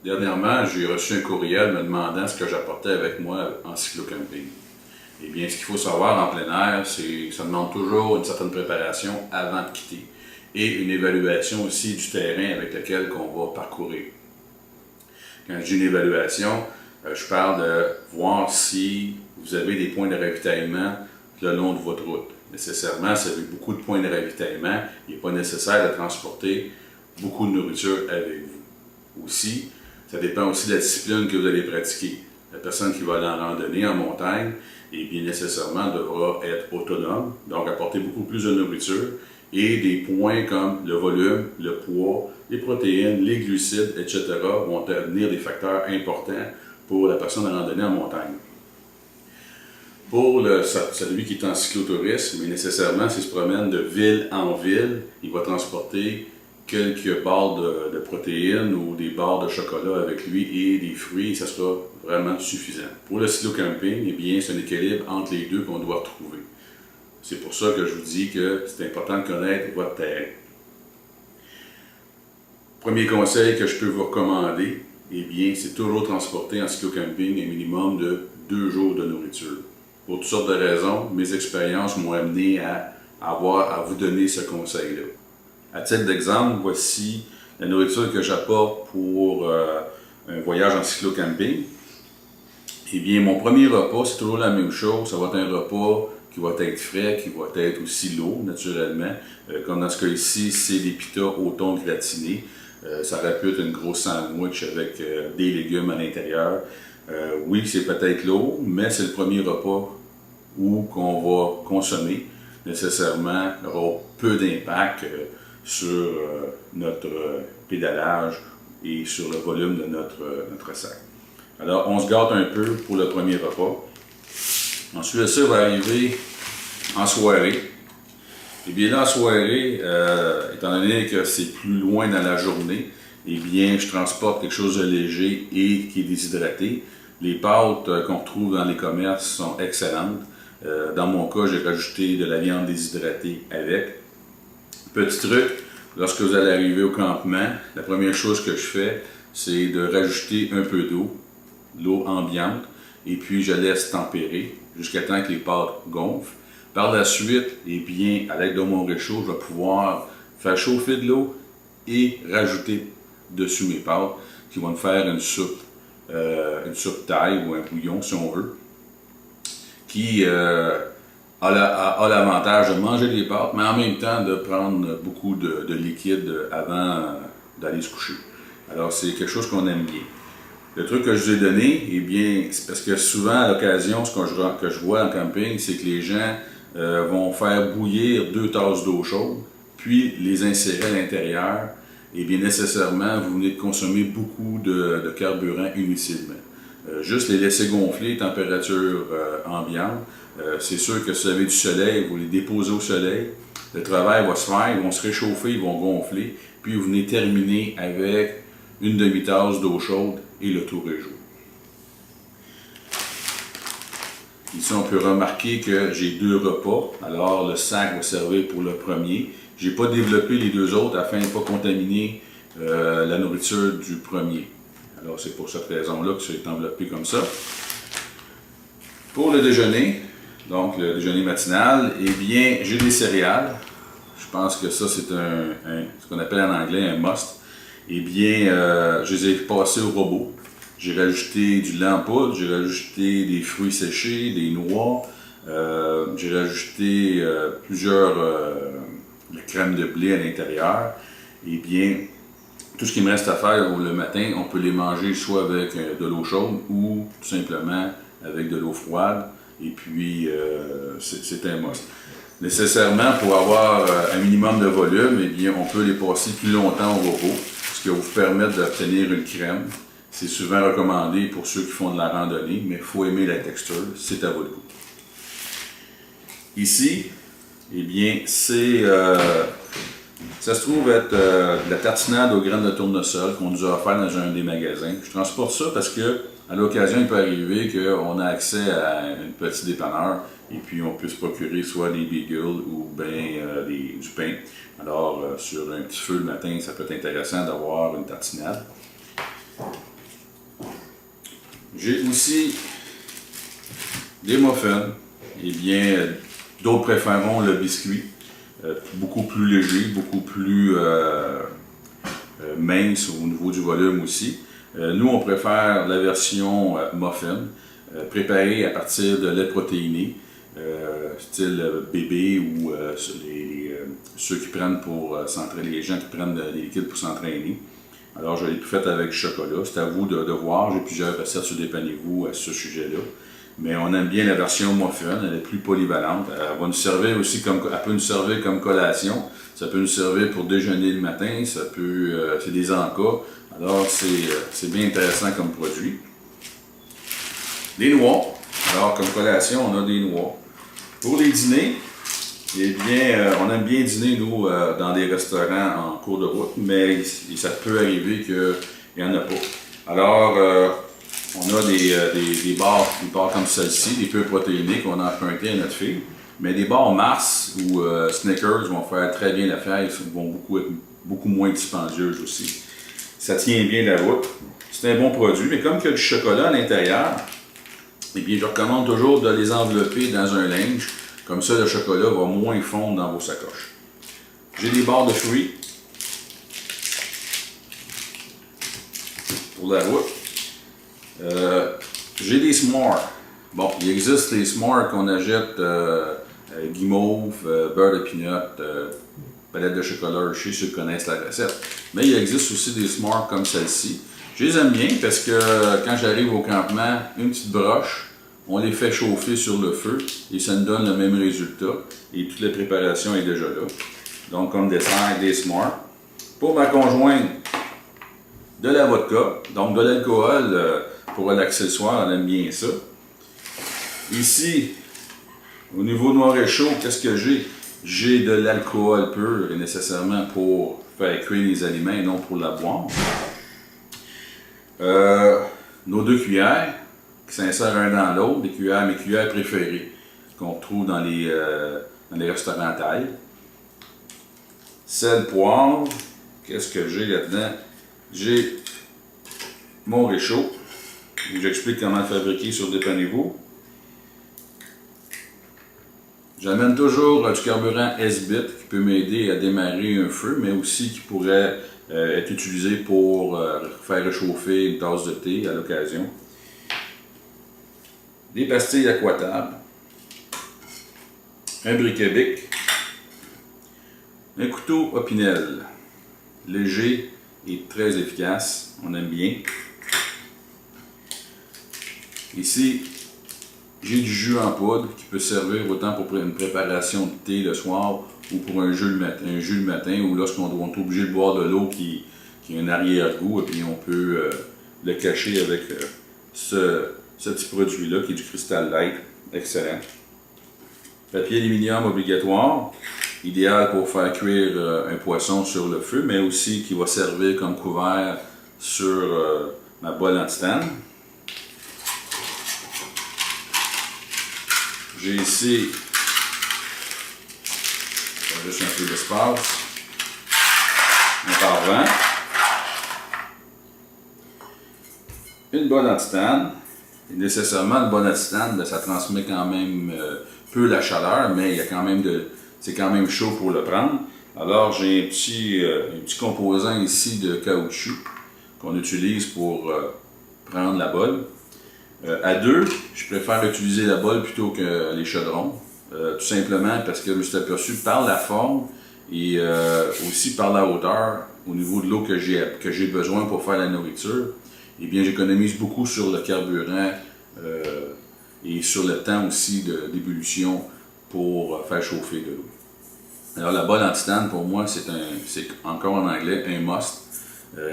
Dernièrement, j'ai reçu un courriel me demandant ce que j'apportais avec moi en cyclo-camping. Eh bien, ce qu'il faut savoir en plein air, c'est que ça demande toujours une certaine préparation avant de quitter et une évaluation aussi du terrain avec lequel on va parcourir. Quand je dis une évaluation, je parle de voir si vous avez des points de ravitaillement le long de votre route. Nécessairement, si vous avez beaucoup de points de ravitaillement, il n'est pas nécessaire de transporter beaucoup de nourriture avec vous. Aussi, ça dépend aussi de la discipline que vous allez pratiquer. La personne qui va aller en randonnée, en montagne, et bien nécessairement devra être autonome, donc apporter beaucoup plus de nourriture et des points comme le volume, le poids, les protéines, les glucides, etc. vont devenir des facteurs importants pour la personne en randonnée en montagne. Pour celui qui est en cyclotourisme, mais nécessairement, s'il se promène de ville en ville, il va transporter quelques barres de protéines ou des barres de chocolat avec lui et des fruits, et ça sera vraiment suffisant. Pour le cyclo-camping, eh bien, c'est un équilibre entre les deux qu'on doit retrouver. C'est pour ça que je vous dis que c'est important de connaître votre terrain. Premier conseil que je peux vous recommander, eh bien, c'est toujours transporter en cyclo-camping un minimum de 2 jours de nourriture. Pour toutes sortes de raisons, mes expériences m'ont amené à vous donner ce conseil-là. À titre d'exemple, voici la nourriture que j'apporte pour un voyage en cyclo-camping. Eh bien, mon premier repas, c'est toujours la même chose. Ça va être un repas qui va être frais, qui va être aussi lourd, naturellement. Comme dans ce cas ici, c'est des pitas au thon gratiné. Ça aurait pu être une grosse sandwich avec des légumes à l'intérieur. Oui, c'est peut-être lourd, mais c'est le premier repas qu'on va consommer. Nécessairement, il aura peu d'impact sur notre pédalage et sur le volume de notre sac. Alors, on se gâte un peu pour le premier repas. Ensuite, ça va arriver en soirée. Et bien là, en soirée, étant donné que c'est plus loin dans la journée, eh bien, je transporte quelque chose de léger et qui est déshydraté. Les pâtes qu'on retrouve dans les commerces sont excellentes. Dans mon cas, j'ai rajouté de la viande déshydratée avec. Petit truc, lorsque vous allez arriver au campement, la première chose que je fais, c'est de rajouter un peu d'eau, l'eau ambiante, et puis je laisse tempérer jusqu'à temps que les pâtes gonflent. Par la suite, eh bien, à l'aide de mon réchaud, je vais pouvoir faire chauffer de l'eau et rajouter dessus mes pâtes qui vont me faire une soupe taille ou un bouillon si on veut, qui a l'avantage de manger les pâtes, mais en même temps de prendre beaucoup de liquide avant d'aller se coucher. Alors c'est quelque chose qu'on aime bien. Le truc que je vous ai donné, eh bien, c'est parce que souvent à l'occasion, ce que je vois en camping, c'est que les gens vont faire bouillir 2 tasses d'eau chaude, puis les insérer à l'intérieur, et bien nécessairement, vous venez de consommer beaucoup de carburant inutilement. Juste les laisser gonfler, température ambiante. C'est sûr que si vous avez du soleil, vous les déposez au soleil. Le travail va se faire, ils vont se réchauffer, ils vont gonfler, puis vous venez terminer avec une demi-tasse d'eau chaude et le tour est joué. Ici, on peut remarquer que j'ai 2 repas. Alors, le sac va servir pour le premier. Je n'ai pas développé les 2 autres afin de ne pas contaminer la nourriture du premier. Alors, c'est pour cette raison-là que c'est enveloppé comme ça. Pour le déjeuner, donc le déjeuner matinal, eh bien, j'ai des céréales. Je pense que ça, c'est ce qu'on appelle en anglais un must. Eh bien, je les ai passés au robot. J'ai rajouté du lait en poudre, j'ai rajouté des fruits séchés, des noix, j'ai rajouté plusieurs crèmes de blé à l'intérieur. Eh bien, tout ce qui me reste à faire le matin, on peut les manger soit avec de l'eau chaude ou tout simplement avec de l'eau froide. Et puis, c'est un must. Nécessairement, pour avoir un minimum de volume, eh bien, on peut les passer plus longtemps au robot, ce qui va vous permettre d'obtenir une crème. C'est souvent recommandé pour ceux qui font de la randonnée, mais il faut aimer la texture, c'est à votre goût. Ici, eh bien, ça se trouve être de la tartinade aux graines de tournesol qu'on nous a offert dans un des magasins. Je transporte ça parce que à l'occasion, il peut arriver qu'on a accès à un petit dépanneur et puis on peut se procurer soit des bagels ou bien du pain. Alors, sur un petit feu le matin, ça peut être intéressant d'avoir une tartinade. J'ai aussi des muffins. Eh bien, d'autres préféreront le biscuit. Beaucoup plus léger, beaucoup plus mince au niveau du volume aussi. Nous, on préfère la version muffin, préparée à partir de lait protéiné, style bébé ou ceux qui prennent pour s'entraîner, les gens qui prennent des liquides pour s'entraîner. Alors, je l'ai tout fait avec du chocolat. C'est à vous de voir. J'ai plusieurs recettes sur Dépannez-vous à ce sujet-là. Mais on aime bien la version muffin, elle est plus polyvalente. Elle va nous servir aussi elle peut nous servir comme collation. Ça peut nous servir pour déjeuner le matin. C'est des encas. Alors, c'est bien intéressant comme produit. Des noix. Alors, comme collation, on a des noix. Pour les dîners, eh bien, on aime bien dîner, nous, dans des restaurants en cours de route, mais ça peut arriver qu'il n'y en a pas. Alors, on a des barres comme celle-ci, des peu protéinés qu'on a emprunté à notre fille, mais des barres Mars ou Snickers vont faire très bien l'affaire, ils vont être beaucoup moins dispendieuses aussi. Ça tient bien la route. C'est un bon produit, mais comme il y a du chocolat à l'intérieur, eh bien, je recommande toujours de les envelopper dans un linge. Comme ça, le chocolat va moins fondre dans vos sacoches. J'ai des barres de fruits pour la route. J'ai des s'mores. Bon, il existe les s'mores qu'on achète guimauve, beurre de peanut, palette de chocolat Hershey, ceux qui connaissent la recette. Mais il existe aussi des s'mores comme celle-ci. Je les aime bien parce que quand j'arrive au campement, une petite broche, on les fait chauffer sur le feu et ça nous donne le même résultat. Et toute la préparation est déjà là. Donc, comme dessert, des s'mores. Pour ma conjointe, de la vodka, donc de l'alcool pour relaxer le soir, elle aime bien ça. Ici, au niveau noir et chaud, qu'est-ce que j'ai? J'ai de l'alcool pur et nécessairement pour faire cuire les aliments et non pour la boire. Nos 2 cuillères qui s'insèrent un dans l'autre, mes cuillères préférées qu'on trouve dans les restaurants thaï. Sel, poivre. Qu'est-ce que j'ai là-dedans? J'ai mon réchaud. J'explique comment le fabriquer sur Dépannez-vous. J'amène toujours du carburant S-Bit qui peut m'aider à démarrer un feu, mais aussi qui pourrait être utilisé pour faire réchauffer une tasse de thé à l'occasion. Des pastilles aquatables. Un briquet-bic. Un couteau Opinel. Léger et très efficace. On aime bien. Ici, j'ai du jus en poudre qui peut servir autant pour une préparation de thé le soir ou pour un jus le matin ou lorsqu'on est obligé de boire de l'eau qui a un arrière-goût et puis on peut le cacher avec ce petit produit-là qui est du Crystal Light. Excellent. Papier aluminium obligatoire, idéal pour faire cuire un poisson sur le feu, mais aussi qui va servir comme couvert sur ma bolle en titane. J'ai ici, juste un peu d'espace, un parvent, une bolle en titane. Et nécessairement, une bolle en titane, ça transmet quand même peu la chaleur, mais il y a quand même c'est quand même chaud pour le prendre. Alors j'ai un petit composant ici de caoutchouc qu'on utilise pour prendre la bolle. À 2, je préfère utiliser la bolle plutôt que les chaudrons, tout simplement parce que je me suis aperçu par la forme et aussi par la hauteur, au niveau de l'eau que j'ai besoin pour faire la nourriture, eh bien j'économise beaucoup sur le carburant et sur le temps aussi d'ébullition pour faire chauffer de l'eau. Alors la bolle en titane, pour moi, c'est encore en anglais un must.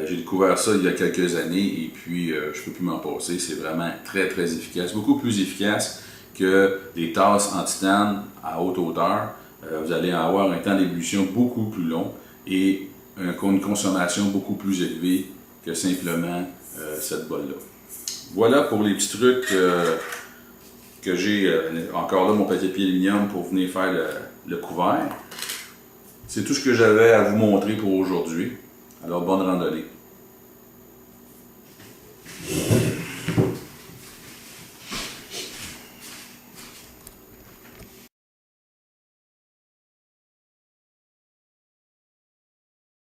J'ai découvert ça il y a quelques années et puis je ne peux plus m'en passer. C'est vraiment très très efficace, beaucoup plus efficace que les tasses en titane à haute hauteur. Vous allez avoir un temps d'ébullition beaucoup plus long et une consommation beaucoup plus élevée que simplement cette bolle-là. Voilà pour les petits trucs que j'ai. Encore là, mon papier aluminium pour venir faire le couvert. C'est tout ce que j'avais à vous montrer pour aujourd'hui. Alors, bonne randonnée.